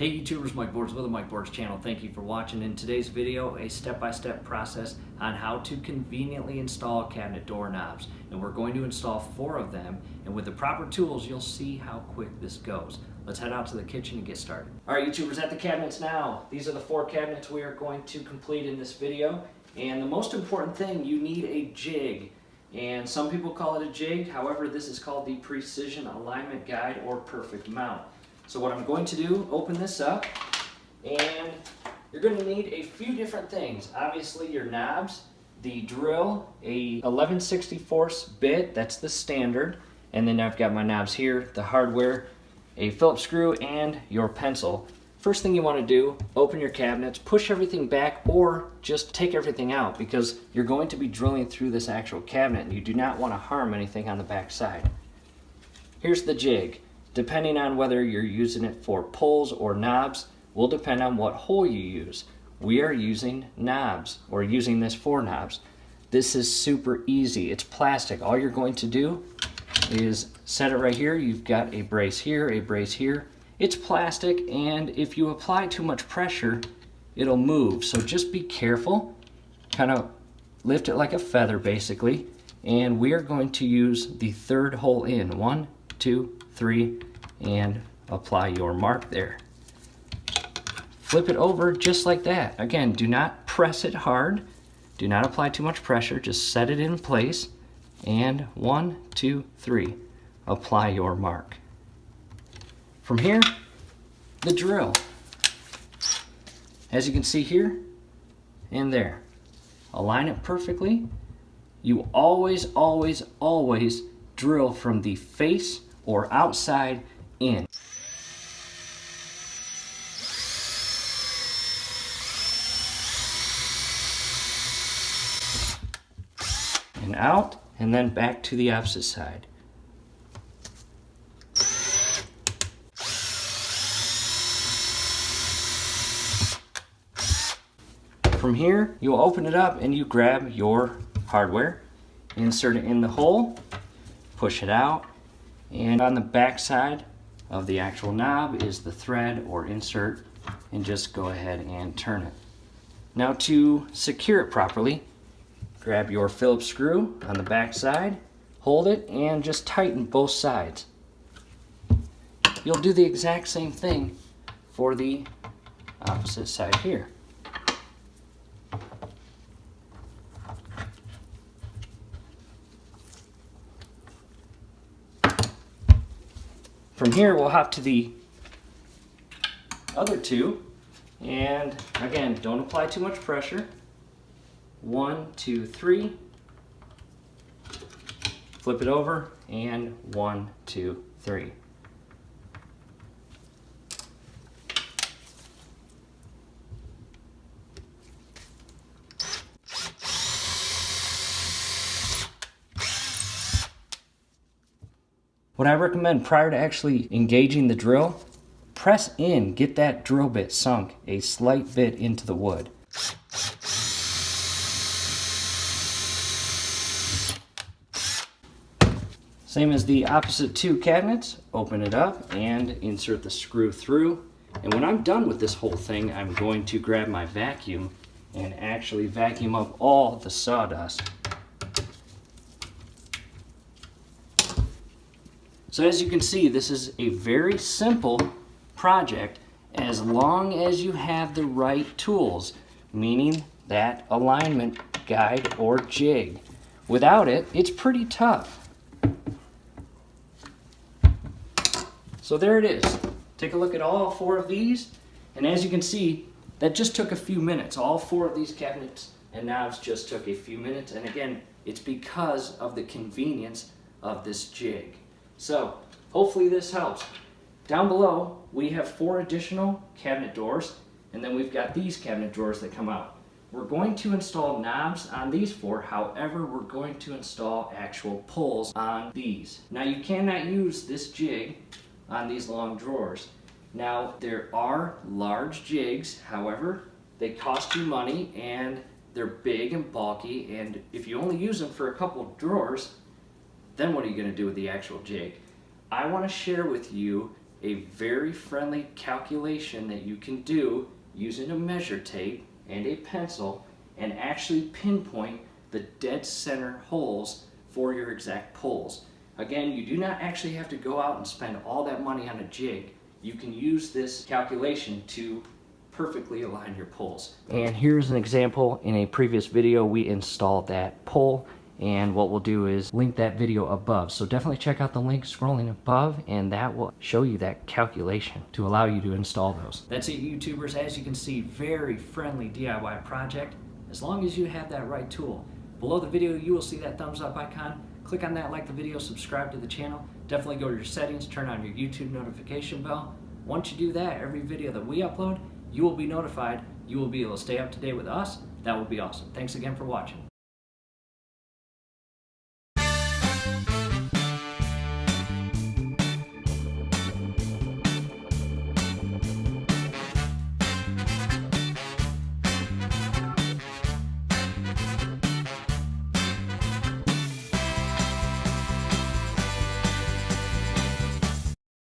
Hey YouTubers, Mike Boards with the Mike Boards channel. Thank you for watching. In today's video, a step-by-step process on how to conveniently install cabinet doorknobs. And we're going to install 4 of them, and with the proper tools, you'll see how quick this goes. Let's head out to the kitchen and get started. All right, YouTubers, at the cabinets now. These are the 4 cabinets we are going to complete in this video. And the most important thing, you need a jig. And some people call it a jig. However, this is called the Precision Alignment Guide or Perfect Mount. So what I'm going to do, open this up, and you're going to need a few different things. Obviously your knobs, the drill, a 11/64 bit, that's the standard, and then I've got my knobs here, the hardware, a Phillips screw, and your pencil. First thing you want to do, open your cabinets, push everything back, or just take everything out because you're going to be drilling through this actual cabinet and you do not want to harm anything on the back side. Here's the jig. Depending on whether you're using it for pulls or knobs will depend on what hole you use. We are using knobs, or using this for knobs. This is super easy. It's plastic. All you're going to do is set it right here. You've got a brace here, a brace here. It's plastic, and if you apply too much pressure, it'll move. So just be careful. Kind of lift it like a feather, basically. And we are going to use the 3rd hole in. 1, 2, 3, and apply your mark there. Flip it over just like that. Again, do not press it hard. Do not apply too much pressure. Just set it in place. And 1, 2, 3. Apply your mark. From here, the drill. As you can see here and there. Align it perfectly. You always, always, always drill from the face or outside in. And out, and then back to the opposite side. From here, you'll open it up and you grab your hardware, insert it in the hole, push it out, and on the back side of the actual knob is the thread or insert, and just go ahead and turn it. Now to secure it properly, grab your Phillips screw on the back side, hold it, and just tighten both sides. You'll do the exact same thing for the opposite side here. From here, we'll hop to the other 2, and again, don't apply too much pressure. 1, 2, 3. Flip it over, and 1, 2, 3. What I recommend prior to actually engaging the drill, press in, get that drill bit sunk a slight bit into the wood. Same as the opposite 2 cabinets, open it up and insert the screw through. And when I'm done with this whole thing, I'm going to grab my vacuum and actually vacuum up all the sawdust. So as you can see, this is a very simple project as long as you have the right tools, meaning that alignment guide or jig. Without it, it's pretty tough. So there it is. Take a look at all 4 of these, and as you can see, that just took a few minutes. All 4 of these cabinets and knobs just took a few minutes, and again, it's because of the convenience of this jig. So, hopefully this helps. Down below, we have 4 additional cabinet doors, and then we've got these cabinet drawers that come out. We're going to install knobs on these 4, however, we're going to install actual pulls on these. Now, you cannot use this jig on these long drawers. Now, there are large jigs, however, they cost you money, and they're big and bulky, and if you only use them for a couple of drawers, then what are you going to do with the actual jig? I want to share with you a very friendly calculation that you can do using a measure tape and a pencil and actually pinpoint the dead center holes for your exact pulls. Again, you do not actually have to go out and spend all that money on a jig. You can use this calculation to perfectly align your pulls. And here's an example. In a previous video, we installed that pull, and what we'll do is link that video above. So definitely check out the link scrolling above, and that will show you that calculation to allow you to install those. That's it, YouTubers. As you can see, very friendly DIY project, as long as you have that right tool. Below the video, you will see that thumbs up icon. Click on that, like the video, subscribe to the channel. Definitely go to your settings, turn on your YouTube notification bell. Once you do that, every video that we upload, you will be notified. You will be able to stay up to date with us. That would be awesome. Thanks again for watching.